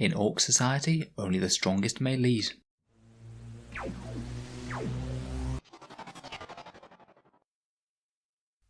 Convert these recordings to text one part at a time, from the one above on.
In Orc society, only the strongest may lead.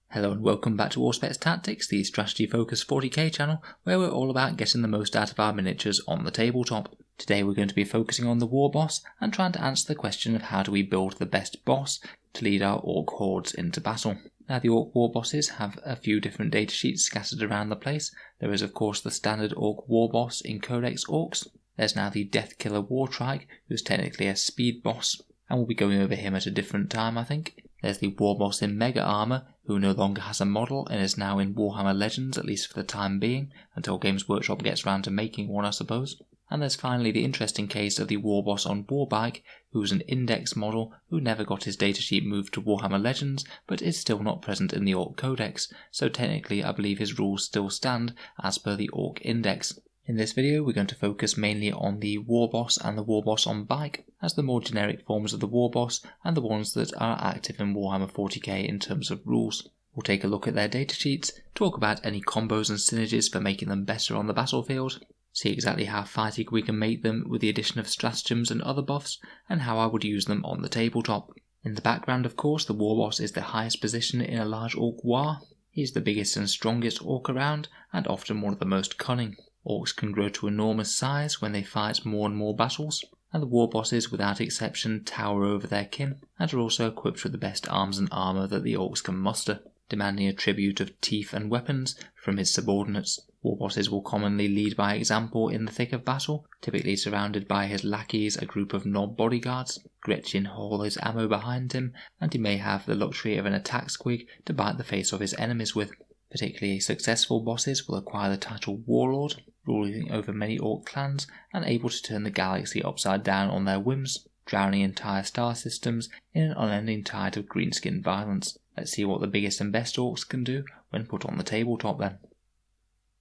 Hello and welcome back to Auspex Tactics, the strategy focused 40k channel where we're all about getting the most out of our miniatures on the tabletop. Today we're going to be focusing on the Warboss and trying to answer the question of how do we build the best boss to lead our Orc hordes into battle. Now the Orc Warbosses have a few different datasheets scattered around the place. There is of course the standard Orc Warboss in Codex Orcs. There's now the Deathkiller Wartrike, who's technically a speed boss, and we'll be going over him at a different time I think. There's the Warboss in Mega Armor, who no longer has a model and is now in Warhammer Legends, at least for the time being, until Games Workshop gets around to making one I suppose. And there's finally the interesting case of the Warboss on Warbike, who's an index model who never got his datasheet moved to Warhammer Legends, but is still not present in the Orc Codex, so technically I believe his rules still stand as per the Orc Index. In this video we're going to focus mainly on the Warboss and the Warboss on Bike as the more generic forms of the Warboss and the ones that are active in Warhammer 40k in terms of rules. We'll take a look at their datasheets, talk about any combos and synergies for making them better on the battlefield, see exactly how fighting we can make them with the addition of stratagems and other buffs, and how I would use them on the tabletop. In the background of course the Warboss is the highest position in a large Orc war. He's the biggest and strongest Orc around and often one of the most cunning. Orcs can grow to enormous size when they fight more and more battles, and the Warbosses without exception tower over their kin, and are also equipped with the best arms and armour that the Orcs can muster, demanding a tribute of teeth and weapons from his subordinates. Warbosses will commonly lead by example in the thick of battle, typically surrounded by his lackeys, a group of knob bodyguards. Gretchen haul his ammo behind him, and he may have the luxury of an attack squig to bite the face of his enemies with. Particularly successful bosses will acquire the title Warlord, ruling over many Orc clans and able to turn the galaxy upside down on their whims, drowning entire star systems in an unending tide of Greenskin violence. Let's see what the biggest and best Orcs can do when put on the tabletop then.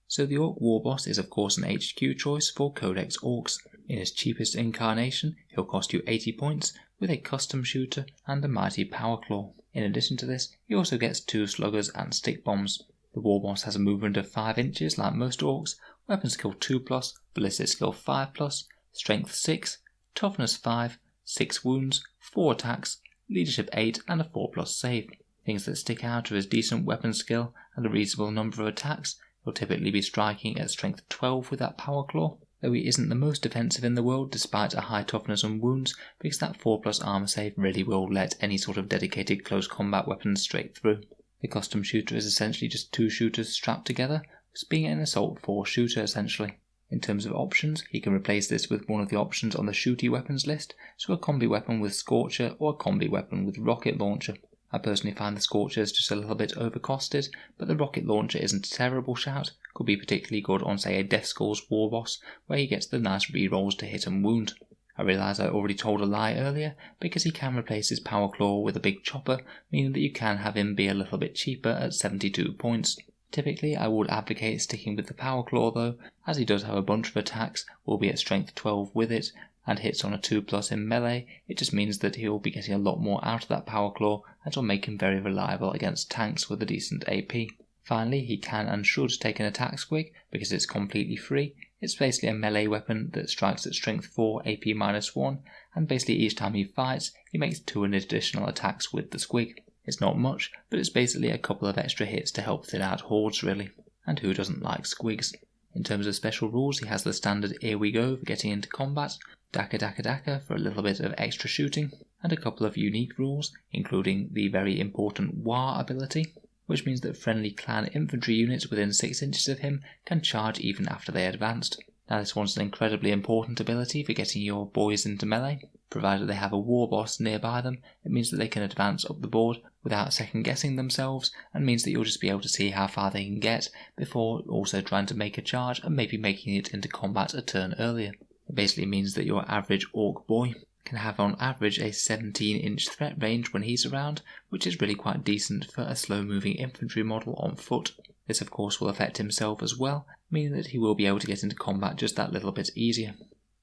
So the Orc Warboss is of course an HQ choice for Codex Orcs. In his cheapest incarnation he'll cost you 80 points with a custom shooter and a mighty power claw. In addition to this he also gets 2 sluggers and stick bombs. The Warboss has a movement of 5 inches like most Orcs, weapon skill 2+, ballistic skill 5+, strength 6, toughness 5, 6 wounds, 4 attacks, leadership 8 and a 4+ save. Things that stick out are his decent weapon skill and a reasonable number of attacks. He'll typically be striking at strength 12 with that power claw, though he isn't the most defensive in the world despite a high toughness and wounds, because that 4+ armor save really will let any sort of dedicated close combat weapon straight through. The custom shooter is essentially just 2 shooters strapped together, being an assault 4 shooter essentially. In terms of options, he can replace this with one of the options on the shooty weapons list, so a combi weapon with Scorcher or a combi weapon with Rocket Launcher. I personally find the Scorcher is just a little bit overcosted, but the Rocket Launcher isn't a terrible shout, could be particularly good on say a Death Skulls Warboss where he gets the nice rerolls to hit and wound. I realise I already told a lie earlier, because he can replace his power claw with a big chopper, meaning that you can have him be a little bit cheaper at 72 points. Typically I would advocate sticking with the power claw though, as he does have a bunch of attacks, will be at strength 12 with it, and hits on a 2+ in melee. It just means that he will be getting a lot more out of that power claw, and will make him very reliable against tanks with a decent AP. Finally, he can and should take an attack squig, because it's completely free. It's basically a melee weapon that strikes at strength 4, AP -1, and basically each time he fights, he makes 2 additional attacks with the squig. It's not much, but it's basically a couple of extra hits to help thin out hordes really. And who doesn't like squigs? In terms of special rules, he has the standard here we go for getting into combat, Daka Daka Daka for a little bit of extra shooting, and a couple of unique rules, including the very important War ability, which means that friendly clan infantry units within 6 inches of him can charge even after they advanced. Now this one's an incredibly important ability for getting your boys into melee. Provided they have a Warboss nearby them, it means that they can advance up the board without second guessing themselves, and means that you'll just be able to see how far they can get before also trying to make a charge and maybe making it into combat a turn earlier. It basically means that your average Orc boy can have on average a 17-inch threat range when he's around, which is really quite decent for a slow-moving infantry model on foot. This of course will affect himself as well, meaning that he will be able to get into combat just that little bit easier.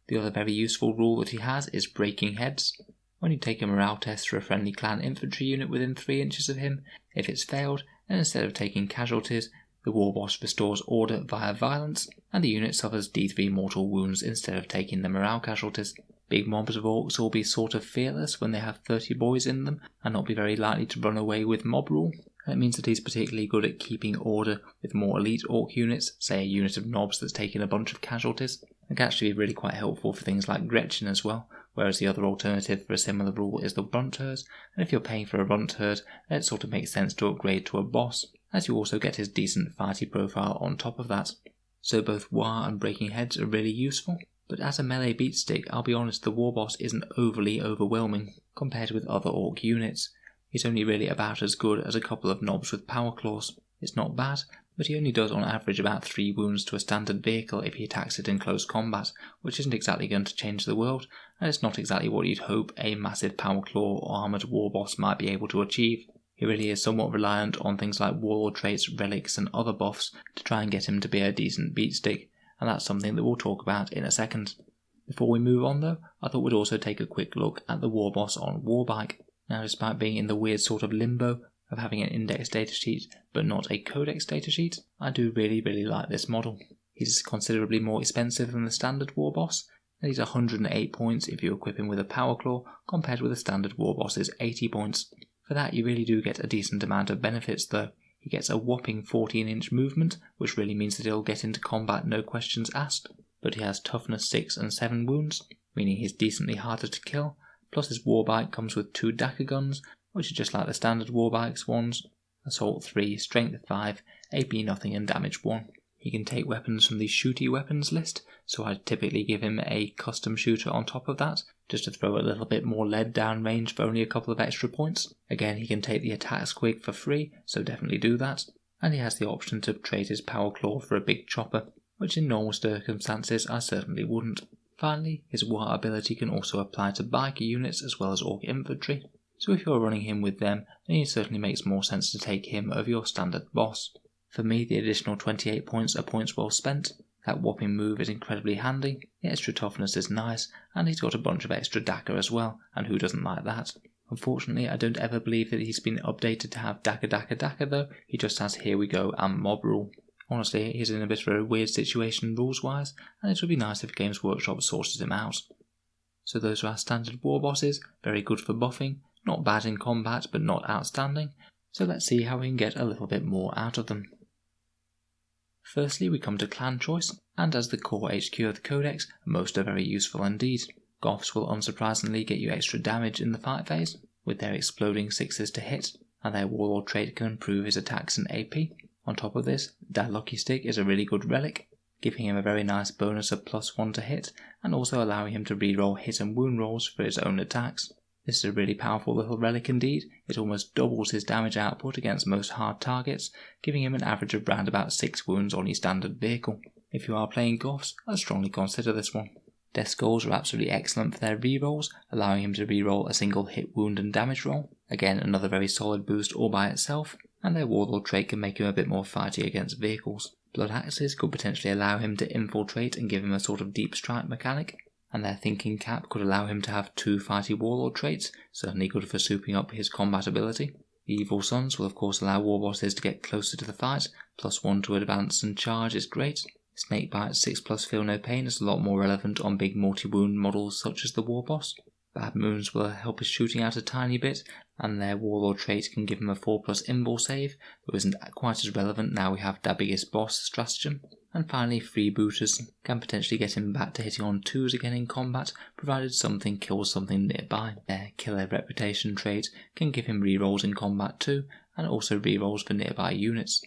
The other very useful rule that he has is breaking heads. When you take a morale test for a friendly clan infantry unit within 3 inches of him, if it's failed, then instead of taking casualties, The Warboss restores order via violence, and the unit suffers D3 mortal wounds instead of taking the morale casualties. Big mobs of orcs will be sort of fearless when they have 30 boys in them, and not be very likely to run away with mob rule. And it means that he's particularly good at keeping order with more elite orc units, say a unit of knobs that's taking a bunch of casualties. It can actually be really quite helpful for things like Gretchen as well, whereas the other alternative for a similar rule is the runt herd, and if you're paying for a runt herd, then it sort of makes sense to upgrade to a boss, as you also get his decent fighty profile on top of that. So both War and Breaking Heads are really useful, but as a melee beatstick, I'll be honest, the Warboss isn't overly overwhelming compared with other orc units. He's only really about as good as a couple of knobs with power claws. It's not bad, but he only does on average about 3 wounds to a standard vehicle if he attacks it in close combat, which isn't exactly going to change the world, and it's not exactly what you'd hope a massive power claw or armoured Warboss might be able to achieve. He really is somewhat reliant on things like warlord traits, relics and other buffs to try and get him to be a decent beatstick, and that's something that we'll talk about in a second. Before we move on though, I thought we'd also take a quick look at the Warboss on Warbike. Now, despite being in the weird sort of limbo of having an index datasheet but not a codex datasheet, I do really like this model. He's considerably more expensive than the standard Warboss, and he's 108 points if you equip him with a power claw compared with the standard Warboss's 80 points. For that you really do get a decent amount of benefits though. He gets a whopping 14-inch movement, which really means that he'll get into combat no questions asked, but he has toughness 6 and 7 wounds, meaning he's decently harder to kill. Plus his Warbike comes with 2 Dagger guns, which are just like the standard Warbike's ones. Assault 3, Strength 5, AP nothing and Damage 1. He can take weapons from the shooty weapons list, so I'd typically give him a custom shooter on top of that, just to throw a little bit more lead down range for only a couple of extra points. Again, he can take the attack squig for free, so definitely do that. And he has the option to trade his power claw for a big chopper, which in normal circumstances I certainly wouldn't. Finally, his War ability can also apply to biker units as well as orc infantry, so if you're running him with them, then it certainly makes more sense to take him over your standard boss. For me, the additional 28 points are points well spent. That whopping move is incredibly handy, the extra toughness is nice, and he's got a bunch of extra dagger as well, and who doesn't like that? Unfortunately, I don't ever believe that he's been updated to have dagger though, he just has here we go and mob rule. Honestly, he's in a bit of a weird situation rules-wise, and it would be nice if Games Workshop sorted him out. So those are our standard war bosses, very good for buffing, not bad in combat but not outstanding, so let's see how we can get a little bit more out of them. Firstly we come to clan choice, and as the core HQ of the codex, most are very useful indeed. Goths will unsurprisingly get you extra damage in the fight phase, with their exploding 6s to hit, and their warlord trait can improve his attacks and AP. On top of this, that lucky stick is a really good relic, giving him a very nice bonus of +1 to hit, and also allowing him to reroll hit and wound rolls for his own attacks. This is a really powerful little relic indeed. It almost doubles his damage output against most hard targets, giving him an average of round about 6 wounds on his standard vehicle. If you are playing Goths, I'd strongly consider this one. Death Skulls are absolutely excellent for their rerolls, allowing him to reroll a single hit, wound and damage roll. Again, another very solid boost all by itself, and their warlord trait can make him a bit more fighty against vehicles. Blood Axes could potentially allow him to infiltrate and give him a sort of deep strike mechanic, and their Thinking Cap could allow him to have 2 fighty warlord traits, certainly good for souping up his combat ability. The Evil Suns will of course allow warbosses to get closer to the fight, +1 to advance and charge is great. Snakebite 6+ Feel No Pain is a lot more relevant on big multi-wound models such as the Warboss. Bad Moons will help his shooting out a tiny bit, and their warlord trait can give him a 4+ invul save, though isn't quite as relevant now we have Da Biggest Boss stratagem. And finally, Freebooters can potentially get him back to hitting on 2s again in combat, provided something kills something nearby. Their Killer Reputation trait can give him rerolls in combat too, and also rerolls for nearby units.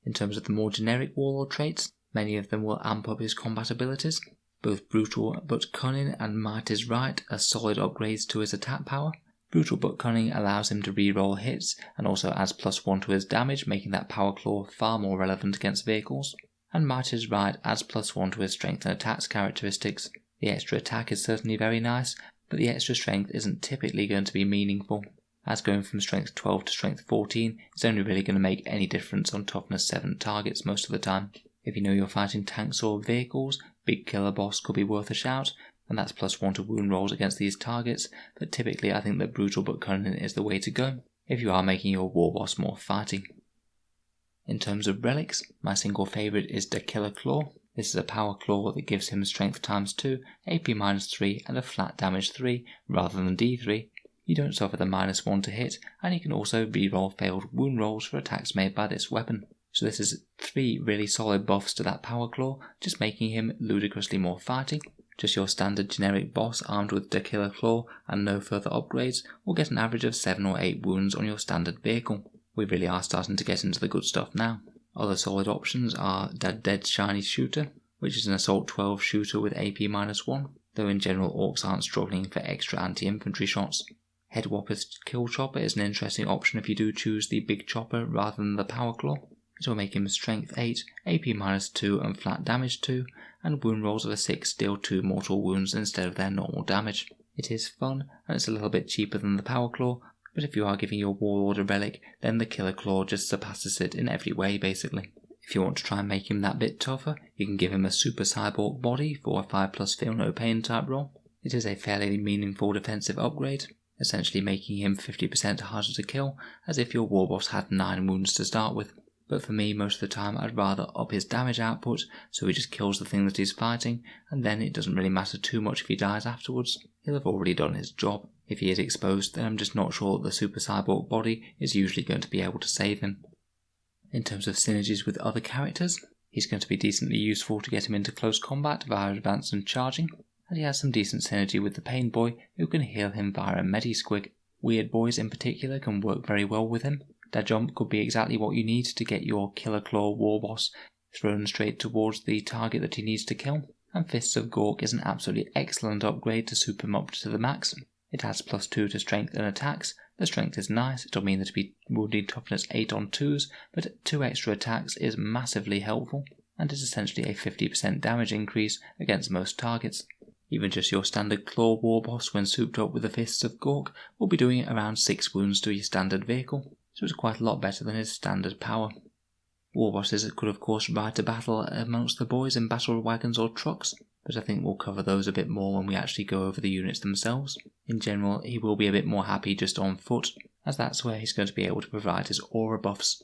In terms of the more generic warlord traits, many of them will amp up his combat abilities. Both Brutal but Cunning and Might is Right are solid upgrades to his attack power. Brutal but Cunning allows him to reroll hits and also adds +1 to his damage, making that power claw far more relevant against vehicles. And Might is Right adds +1 to his strength and attacks characteristics. The extra attack is certainly very nice, but the extra strength isn't typically going to be meaningful, as going from strength 12 to strength 14 is only really going to make any difference on toughness 7 targets most of the time. If you know you're fighting tanks or vehicles, Big Killer Boss could be worth a shout, and that's +1 to wound rolls against these targets, but typically I think that Brutal but Cunning is the way to go, if you are making your Warboss more fighting. In terms of relics, my single favourite is the Killer Claw. This is a power claw that gives him strength times 2, AP minus 3 and a flat damage 3 rather than D3. You don't suffer the minus 1 to hit, and you can also reroll failed wound rolls for attacks made by this weapon. So this is 3 really solid buffs to that power claw, just making him ludicrously more fighting. Just your standard generic boss armed with the Killer Claw and no further upgrades will get an average of 7 or 8 wounds on your standard vehicle. We really are starting to get into the good stuff now. Other solid options are Dead Shiny Shooter, which is an Assault 12 shooter with AP minus 1, though in general orcs aren't struggling for extra anti-infantry shots. Headwhopper's Kill Chopper is an interesting option if you do choose the big chopper rather than the power claw. It will make him strength 8, AP minus 2 and flat damage 2, and wound rolls of a 6 deal 2 mortal wounds instead of their normal damage. It is fun, and it's a little bit cheaper than the power claw, but if you are giving your Warlord a relic, then the Killer Claw just surpasses it in every way basically. If you want to try and make him that bit tougher, you can give him a Super Cyborg body for a 5+ feel no pain type roll. It is a fairly meaningful defensive upgrade, essentially making him 50% harder to kill, as if your Warboss had 9 wounds to start with. But for me, most of the time I'd rather up his damage output so he just kills the thing that he's fighting, and then it doesn't really matter too much if he dies afterwards. He'll have already done his job. If he is exposed, then I'm just not sure that the Super Cyborg body is usually going to be able to save him. In terms of synergies with other characters, he's going to be decently useful to get him into close combat via advance and charging, and he has some decent synergy with the Pain Boy, who can heal him via a Medi-Squig. Weird Boys in particular can work very well with him. That jump could be exactly what you need to get your Killer Claw Warboss thrown straight towards the target that he needs to kill, and Fists of Gork is an absolutely excellent upgrade to soup him up to the max. It adds +2 to strength and attacks. The strength is nice, it'll mean that it'll be wounding toughness 8 on 2s, but 2 extra attacks is massively helpful, and is essentially a 50% damage increase against most targets. Even just your standard Claw Warboss when souped up with the Fists of Gork will be doing around 6 wounds to your standard vehicle, so it's quite a lot better than his standard power. Warbosses could of course ride to battle amongst the boys in battle wagons or trucks, but I think we'll cover those a bit more when we actually go over the units themselves. In general, he will be a bit more happy just on foot, as that's where he's going to be able to provide his aura buffs.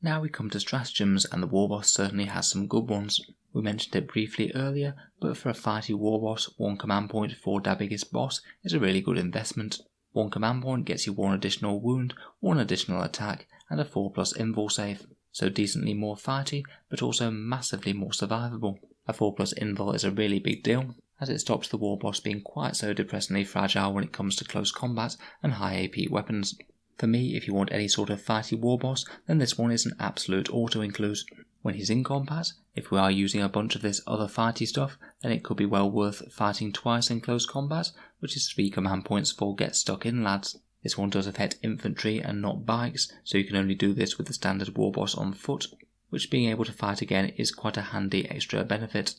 Now we come to stratagems, and the Warboss certainly has some good ones. We mentioned it briefly earlier, but for a fighty Warboss, 1 command point for their biggest boss is a really good investment. 1 command point gets you 1 additional wound, 1 additional attack, and a 4+ invul save. So decently more fighty, but also massively more survivable. A 4+ invul is a really big deal, as it stops the Warboss being quite so depressingly fragile when it comes to close combat and high AP weapons. For me, if you want any sort of fighty Warboss, then this one is an absolute auto-include. When he's in combat, if we are using a bunch of this other fighty stuff, then it could be well worth fighting twice in close combat, which is 3 command points for Get Stuck In Lads. This one does affect infantry and not bikes, so you can only do this with the standard Warboss on foot, which being able to fight again is quite a handy extra benefit.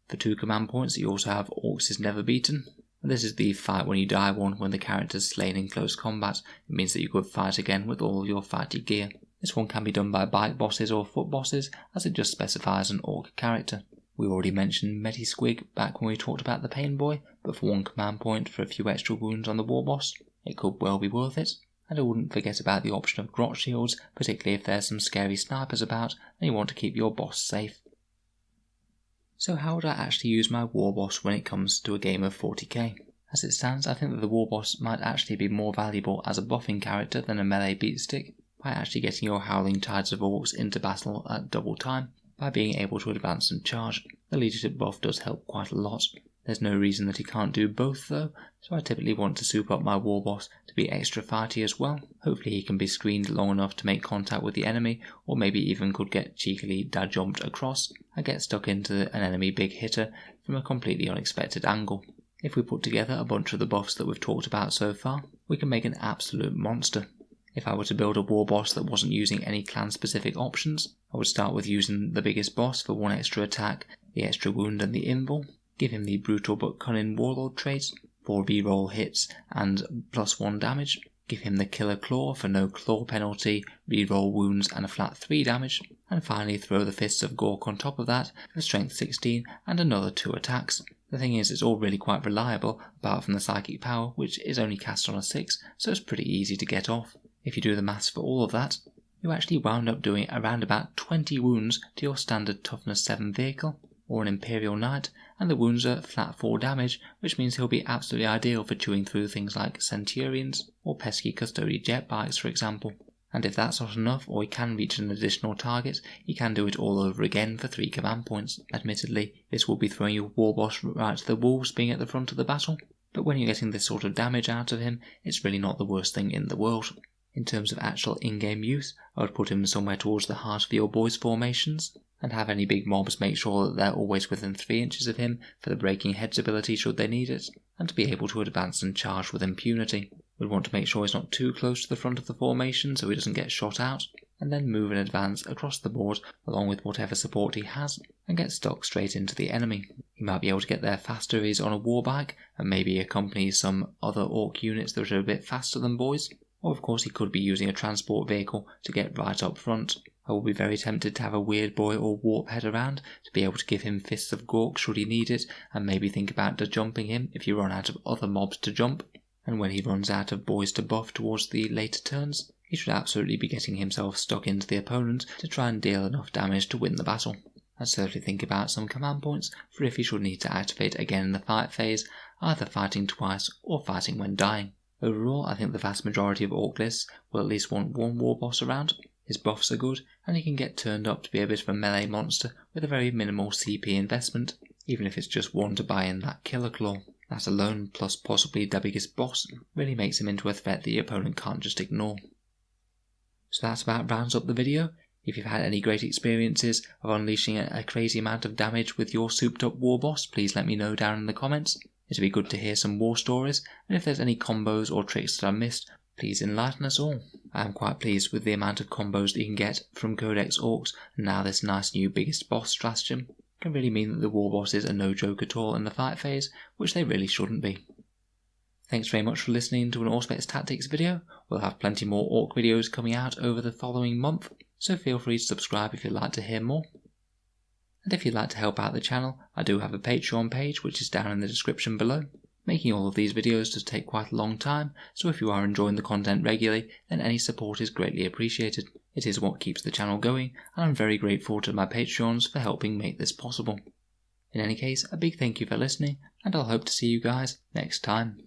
For 2 command points you also have Orcs is Never Beaten. This is the fight when you die one when the character is slain in close combat. It means that you could fight again with all of your fighty gear. This one can be done by bike bosses or foot bosses, as it just specifies an Orc character. We already mentioned Medi-Squig back when we talked about the Pain Boy, but for 1 command point for a few extra wounds on the Warboss, it could well be worth it. And I wouldn't forget about the option of grot shields, particularly if there's some scary snipers about and you want to keep your boss safe. So how would I actually use my Warboss when it comes to a game of 40k? As it stands, I think that the Warboss might actually be more valuable as a buffing character than a melee beatstick, by actually getting your Howling Tides of Orcs into battle at double time, by being able to advance and charge. The leadership buff does help quite a lot. There's no reason that he can't do both though, so I typically want to soup up my Warboss to be extra fighty as well. Hopefully he can be screened long enough to make contact with the enemy, or maybe even could get cheekily dad-jumped across and get stuck into an enemy big hitter from a completely unexpected angle. If we put together a bunch of the buffs that we've talked about so far, we can make an absolute monster. If I were to build a Warboss that wasn't using any clan-specific options, I would start with using the biggest boss for 1 extra attack, the extra wound and the invul, give him the brutal but cunning warlord trait for reroll hits and +1 damage, give him the Killer Claw for no claw penalty, reroll wounds and a flat 3 damage, and finally throw the Fists of Gork on top of that for strength 16 and another 2 attacks. The thing is, it's all really quite reliable, apart from the psychic power, which is only cast on a 6, so it's pretty easy to get off. If you do the maths for all of that, you actually wound up doing around about 20 wounds to your standard toughness 7 vehicle, or an Imperial Knight, and the wounds are flat 4 damage, which means he'll be absolutely ideal for chewing through things like Centurions or pesky Custody jet bikes for example. And if that's not enough, or he can reach an additional target, he can do it all over again for 3 command points. Admittedly, this will be throwing your Warboss right to the wolves being at the front of the battle, but when you're getting this sort of damage out of him, it's really not the worst thing in the world. In terms of actual in-game use, I would put him somewhere towards the heart of your boys' formations, and have any big mobs make sure that they're always within 3 inches of him for the breaking heads ability should they need it, and to be able to advance and charge with impunity. We'd want to make sure he's not too close to the front of the formation so he doesn't get shot out, and then move and advance across the board along with whatever support he has, and get stuck straight into the enemy. He might be able to get there faster if he's on a warbike, and maybe accompany some other orc units that are a bit faster than boys, or of course he could be using a transport vehicle to get right up front. I will be very tempted to have a weird boy or warp head around to be able to give him fists of Gork should he need it, and maybe think about jumping him if you run out of other mobs to jump. And when he runs out of boys to buff towards the later turns, he should absolutely be getting himself stuck into the opponent to try and deal enough damage to win the battle. I'd certainly think about some command points for if he should need to activate again in the fight phase, either fighting twice or fighting when dying. Overall, I think the vast majority of orc lists will at least want one Warboss around. His buffs are good, and he can get turned up to be a bit of a melee monster with a very minimal CP investment, even if it's just one to buy in that Killer Claw. That alone, plus possibly the biggest boss, really makes him into a threat that the opponent can't just ignore. So that about rounds up the video. If you've had any great experiences of unleashing a crazy amount of damage with your souped up Warboss, please let me know down in the comments. It'd be good to hear some war stories, and if there's any combos or tricks that I missed, please enlighten us all. I am quite pleased with the amount of combos that you can get from Codex Orcs, and now this nice new biggest boss stratagem can really mean that the Warbosses are no joke at all in the fight phase, which they really shouldn't be. Thanks very much for listening to an Auspex Tactics video. We'll have plenty more Orc videos coming out over the following month, so feel free to subscribe if you'd like to hear more. And if you'd like to help out the channel, I do have a Patreon page which is down in the description below. Making all of these videos does take quite a long time, so if you are enjoying the content regularly, then any support is greatly appreciated. It is what keeps the channel going, and I'm very grateful to my Patreons for helping make this possible. In any case, a big thank you for listening, and I'll hope to see you guys next time.